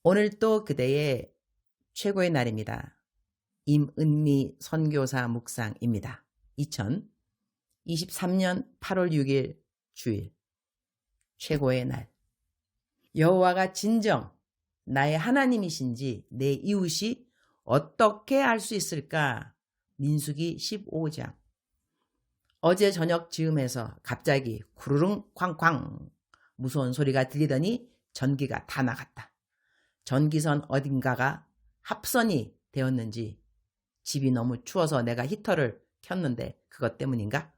오늘 또 그대의 최고의 날입니다. 임은미 선교사 묵상입니다. 2023년 8월 6일 주일 최고의 날. 여호와가 진정 나의 하나님이신지 내 이웃이 어떻게 알 수 있을까? 민수기 15장. 어제 저녁 즈음에서 갑자기 구르릉 쾅쾅 무서운 소리가 들리더니 전기가 다 나갔다. 전기선 어딘가가 합선이 되었는지 집이 너무 추워서 내가 히터를 켰는데 그것 때문인가?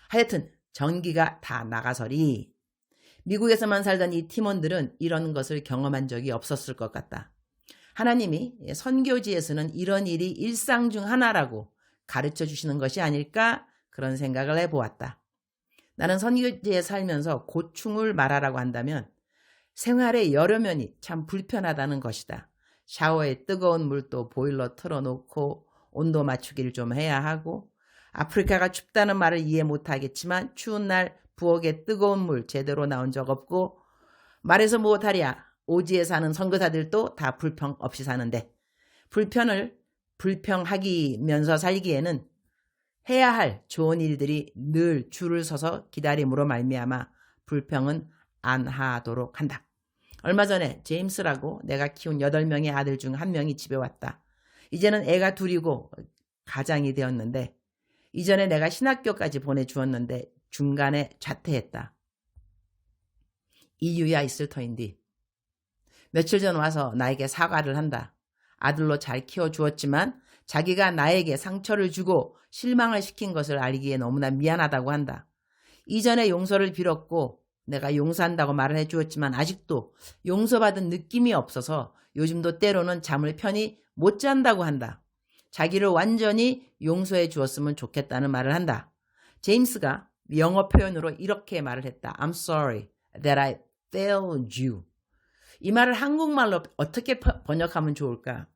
하여튼 전기가 다 나가서리. 미국에서만 살던 이 팀원들은 이런 것을 경험한 적이 없었을 것 같다. 하나님이 선교지에서는 이런 일이 일상 중 하나라고 가르쳐 주시는 것이 아닐까? 그런 생각을 해보았다. 나는 선교지에 살면서 고충을 말하라고 한다면 생활의 여러 면이 참 불편하다는 것이다. 샤워에 뜨거운 물도 보일러 틀어놓고 온도 맞추기를 좀 해야 하고, 아프리카가 춥다는 말을 이해 못하겠지만 추운 날 부엌에 뜨거운 물 제대로 나온 적 없고, 말해서 못하랴 오지에 사는 선교사들도 다 불평 없이 사는데, 불평을 불평하기면서 살기에는 해야 할 좋은 일들이 늘 줄을 서서 기다림으로 말미암아 불평은 안 하도록 한다. 얼마 전에 제임스라고 내가 키운 8명의 아들 중 한 명이 집에 왔다. 이제는 애가 둘이고 가장이 되었는데, 이전에 내가 신학교까지 보내주었는데 중간에 자퇴했다. 이유야 있을 터인디. 며칠 전 와서 나에게 사과를 한다. 아들로 잘 키워주었지만 자기가 나에게 상처를 주고 실망을 시킨 것을 알기에 너무나 미안하다고 한다. 이전에 용서를 빌었고 내가 용서한다고 말을 해주었지만 아직도 용서받은 느낌이 없어서 요즘도 때로는 잠을 편히 못 잔다고 한다. 자기를 완전히 용서해 주었으면 좋겠다는 말을 한다. 제임스가 영어 표현으로 이렇게 말을 했다. I'm sorry that I failed you. 이 말을 한국말로 어떻게 번역하면 좋을까?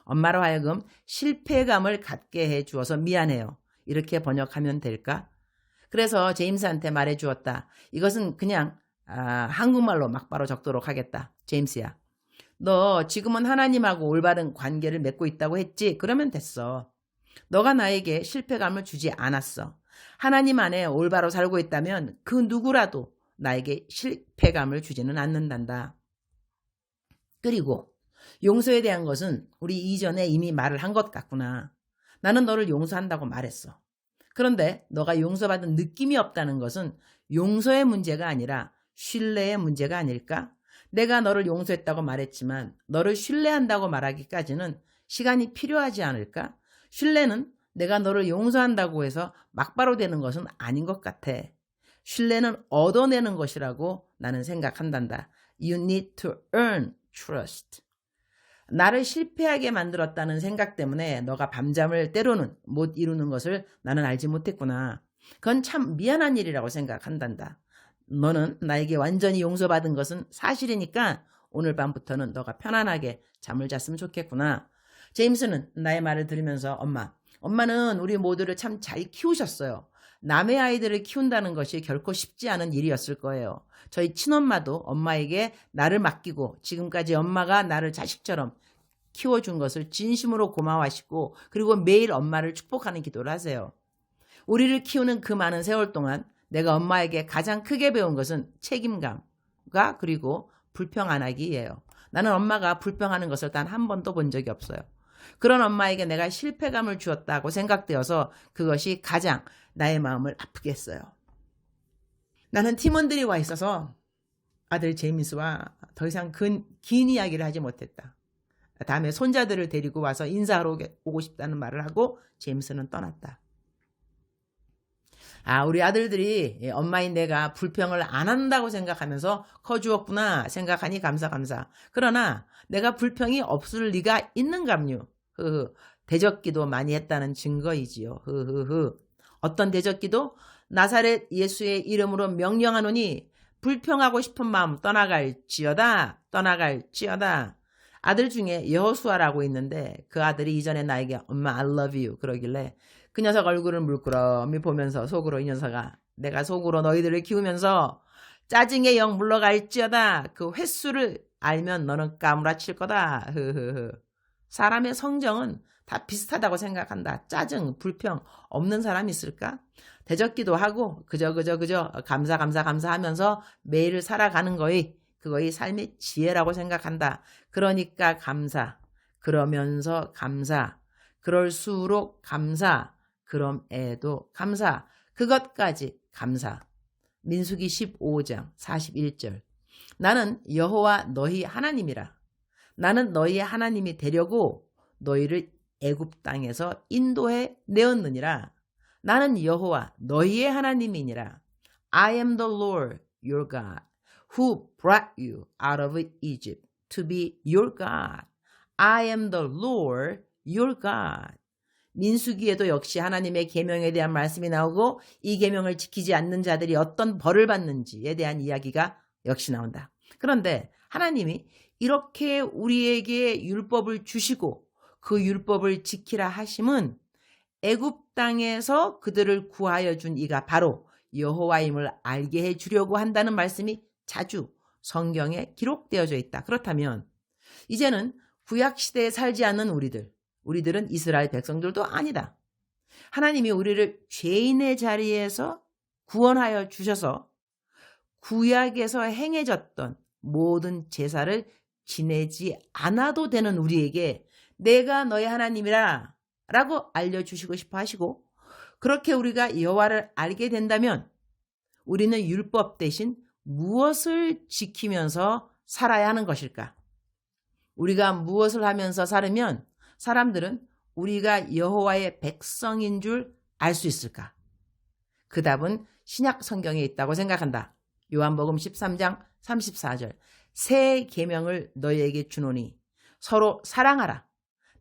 엄마로 하여금 실패감을 갖게 해 주어서 미안해요. 이렇게 번역하면 될까? 그래서 제임스한테 말해 주었다. 이것은 그냥 한국말로 막바로 적도록 하겠다. 제임스야, 너 지금은 하나님하고 올바른 관계를 맺고 있다고 했지? 그러면 됐어. 너가 나에게 실패감을 주지 않았어. 하나님 안에 올바로 살고 있다면 그 누구라도 나에게 실패감을 주지는 않는단다. 그리고 용서에 대한 것은 우리 이전에 이미 말을 한 것 같구나. 나는 너를 용서한다고 말했어. 그런데 너가 용서받은 느낌이 없다는 것은 용서의 문제가 아니라 신뢰의 문제가 아닐까? 내가 너를 용서했다고 말했지만 너를 신뢰한다고 말하기까지는 시간이 필요하지 않을까? 신뢰는 내가 너를 용서한다고 해서 막바로 되는 것은 아닌 것 같아. 신뢰는 얻어내는 것이라고 나는 생각한단다. You need to earn trust. 나를 실패하게 만들었다는 생각 때문에 너가 밤잠을 때로는 못 이루는 것을 나는 알지 못했구나. 그건 참 미안한 일이라고 생각한단다. 너는 나에게 완전히 용서받은 것은 사실이니까 오늘 밤부터는 너가 편안하게 잠을 잤으면 좋겠구나. 제임스는 나의 말을 들으면서 엄마는 우리 모두를 참 잘 키우셨어요. 남의 아이들을 키운다는 것이 결코 쉽지 않은 일이었을 거예요. 저희 친엄마도 엄마에게 나를 맡기고 지금까지 엄마가 나를 자식처럼 키워준 것을 진심으로 고마워하시고 그리고 매일 엄마를 축복하는 기도를 하세요. 우리를 키우는 그 많은 세월 동안 내가 엄마에게 가장 크게 배운 것은 책임감과 그리고 불평 안 하기예요. 나는 엄마가 불평하는 것을 단 한 번도 본 적이 없어요. 그런 엄마에게 내가 실패감을 주었다고 생각되어서 그것이 가장 나의 마음을 아프게 했어요. 나는 팀원들이 와 있어서 아들 제임스와 더 이상 긴 이야기를 하지 못했다. 다음에 손자들을 데리고 와서 인사하러 오고 싶다는 말을 하고 제임스는 떠났다. 우리 아들들이 엄마인 내가 불평을 안 한다고 생각하면서 커주었구나 생각하니 감사. 그러나 내가 불평이 없을 리가 있는감요. 대적기도 많이 했다는 증거이지요. 어떤 대적기도? 나사렛 예수의 이름으로 명령하노니 불평하고 싶은 마음 떠나갈지어다. 아들 중에 여호수아라고 있는데 그 아들이 이전에 나에게 엄마 I love you 그러길래 그 녀석 얼굴을 물끄러미 보면서 속으로 이 녀석아 내가 속으로 너희들을 키우면서 짜증에 영 물러갈지어다. 그 횟수를 알면 너는 까무라칠 거다. 흐흐흐. 사람의 성정은 다 비슷하다고 생각한다. 짜증, 불평 없는 사람이 있을까? 대적기도 하고 그저 감사 하면서 매일을 살아가는 그거의 삶의 지혜라고 생각한다. 그러니까 감사, 그러면서 감사, 그럴수록 감사, 그럼에도 감사, 그것까지 감사. 민수기 15장 41절. 나는 여호와 너희 하나님이라. 나는 너희 하나님이 되려고 너희를 애굽 땅에서 인도해 내었느니라. 나는 여호와 너희의 하나님이니라. I am the Lord your God who brought you out of Egypt to be your God. I am the Lord your God. 민수기에도 역시 하나님의 계명에 대한 말씀이 나오고 이 계명을 지키지 않는 자들이 어떤 벌을 받는지에 대한 이야기가 역시 나온다. 그런데 하나님이 이렇게 우리에게 율법을 주시고 그 율법을 지키라 하심은 애굽 땅에서 그들을 구하여 준 이가 바로 여호와임을 알게 해주려고 한다는 말씀이 자주 성경에 기록되어져 있다. 그렇다면 이제는 구약시대에 살지 않는 우리들은 이스라엘 백성들도 아니다. 하나님이 우리를 죄인의 자리에서 구원하여 주셔서 구약에서 행해졌던 모든 제사를 지내지 않아도 되는 우리에게 내가 너의 하나님이라 라고 알려주시고 싶어 하시고, 그렇게 우리가 여호와를 알게 된다면 우리는 율법 대신 무엇을 지키면서 살아야 하는 것일까? 우리가 무엇을 하면서 살으면 사람들은 우리가 여호와의 백성인 줄 알 수 있을까? 그 답은 신약 성경에 있다고 생각한다. 요한복음 13장 34절. 새 계명을 너희에게 주노니 서로 사랑하라.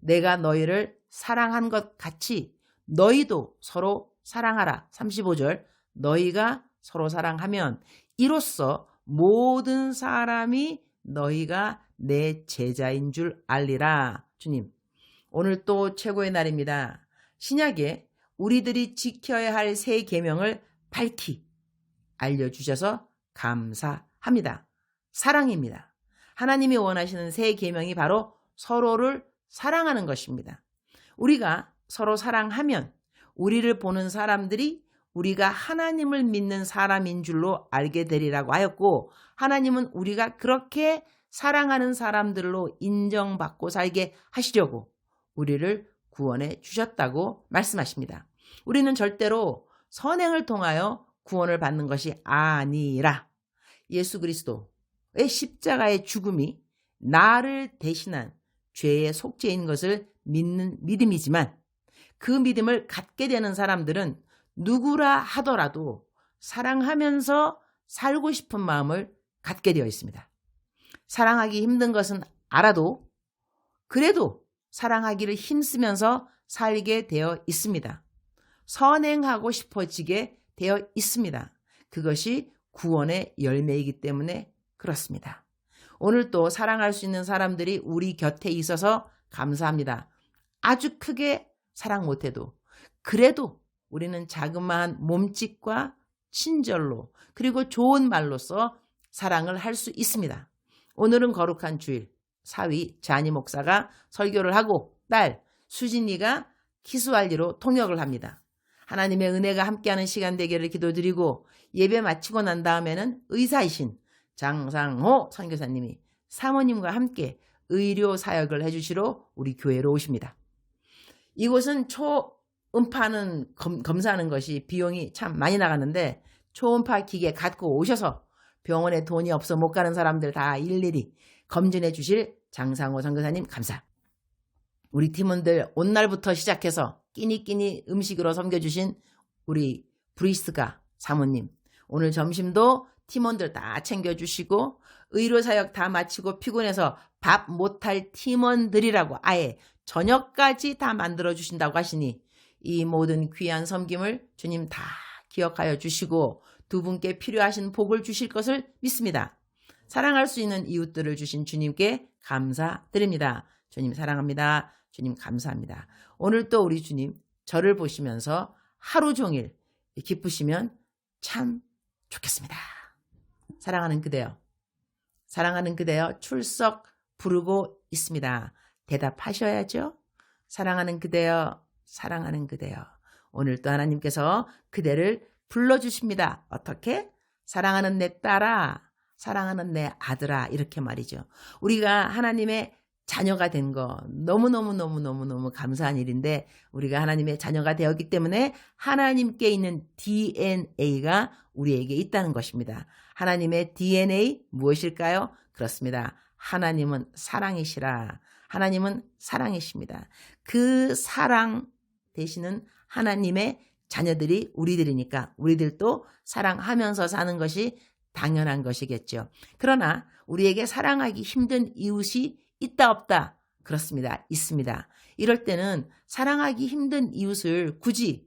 내가 너희를 사랑한 것 같이 너희도 서로 사랑하라. 35절. 너희가 서로 사랑하면 이로써 모든 사람이 너희가 내 제자인 줄 알리라. 주님, 오늘 또 최고의 날입니다. 신약에 우리들이 지켜야 할 새 계명을 밝히 알려주셔서 감사합니다. 사랑입니다. 하나님이 원하시는 새 계명이 바로 서로를 사랑하는 것입니다. 우리가 서로 사랑하면 우리를 보는 사람들이 우리가 하나님을 믿는 사람인 줄로 알게 되리라고 하였고, 하나님은 우리가 그렇게 사랑하는 사람들로 인정받고 살게 하시려고 우리를 구원해 주셨다고 말씀하십니다. 우리는 절대로 선행을 통하여 구원을 받는 것이 아니라 예수 그리스도의 십자가의 죽음이 나를 대신한 죄의 속죄인 것을 믿는 믿음이지만, 그 믿음을 갖게 되는 사람들은 누구라 하더라도 사랑하면서 살고 싶은 마음을 갖게 되어 있습니다. 사랑하기 힘든 것은 알아도 그래도 사랑하기를 힘쓰면서 살게 되어 있습니다. 선행하고 싶어지게 되어 있습니다. 그것이 구원의 열매이기 때문에 그렇습니다. 오늘 또 사랑할 수 있는 사람들이 우리 곁에 있어서 감사합니다. 아주 크게 사랑 못해도 그래도 우리는 자그마한 몸짓과 친절로 그리고 좋은 말로써 사랑을 할 수 있습니다. 오늘은 거룩한 주일, 사위 자니 목사가 설교를 하고 딸 수진이가 키스왈리로 통역을 합니다. 하나님의 은혜가 함께하는 시간 되기를 기도드리고, 예배 마치고 난 다음에는 의사이신 장상호 선교사님이 사모님과 함께 의료 사역을 해주시러 우리 교회로 오십니다. 이곳은 초음파는 검사하는 것이 비용이 참 많이 나가는데, 초음파 기계 갖고 오셔서 병원에 돈이 없어 못 가는 사람들 다 일일이 검진해 주실 장상호 선교사님 감사. 우리 팀원들 온날부터 시작해서 끼니끼니 음식으로 섬겨주신 우리 브리스가 사모님, 오늘 점심도 팀원들 다 챙겨주시고 의료사역 다 마치고 피곤해서 밥 못할 팀원들이라고 아예 저녁까지 다 만들어주신다고 하시니 이 모든 귀한 섬김을 주님 다 기억하여 주시고 두 분께 필요하신 복을 주실 것을 믿습니다. 사랑할 수 있는 이웃들을 주신 주님께 감사드립니다. 주님 사랑합니다. 주님 감사합니다. 오늘 또 우리 주님 저를 보시면서 하루 종일 기쁘시면 참 좋겠습니다. 사랑하는 그대여. 사랑하는 그대여 출석 부르고 있습니다. 대답하셔야죠. 사랑하는 그대여. 사랑하는 그대여. 오늘 또 하나님께서 그대를 불러주십니다. 어떻게? 사랑하는 내 딸아, 사랑하는 내 아들아, 이렇게 말이죠. 우리가 하나님의 자녀가 된 거 너무너무너무너무너무 감사한 일인데, 우리가 하나님의 자녀가 되었기 때문에 하나님께 있는 DNA가 우리에게 있다는 것입니다. 하나님의 DNA 무엇일까요? 그렇습니다. 하나님은 사랑이시라. 하나님은 사랑이십니다. 그 사랑 되시는 하나님의 자녀들이 우리들이니까 우리들도 사랑하면서 사는 것이 당연한 것이겠죠. 그러나 우리에게 사랑하기 힘든 이웃이 있다 없다? 그렇습니다. 있습니다. 이럴 때는 사랑하기 힘든 이웃을 굳이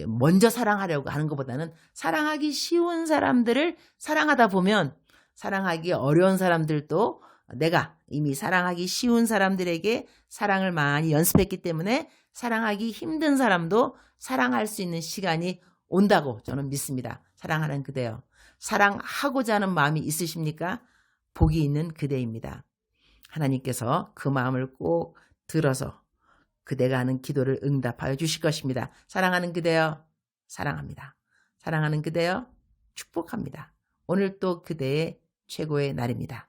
먼저 사랑하려고 하는 것보다는 사랑하기 쉬운 사람들을 사랑하다 보면 사랑하기 어려운 사람들도 내가 이미 사랑하기 쉬운 사람들에게 사랑을 많이 연습했기 때문에 사랑하기 힘든 사람도 사랑할 수 있는 시간이 온다고 저는 믿습니다. 사랑하는 그대여. 사랑하고자 하는 마음이 있으십니까? 복이 있는 그대입니다. 하나님께서 그 마음을 꼭 들어서 그대가 하는 기도를 응답하여 주실 것입니다. 사랑하는 그대여, 사랑합니다. 사랑하는 그대여, 축복합니다. 오늘 또 그대의 최고의 날입니다.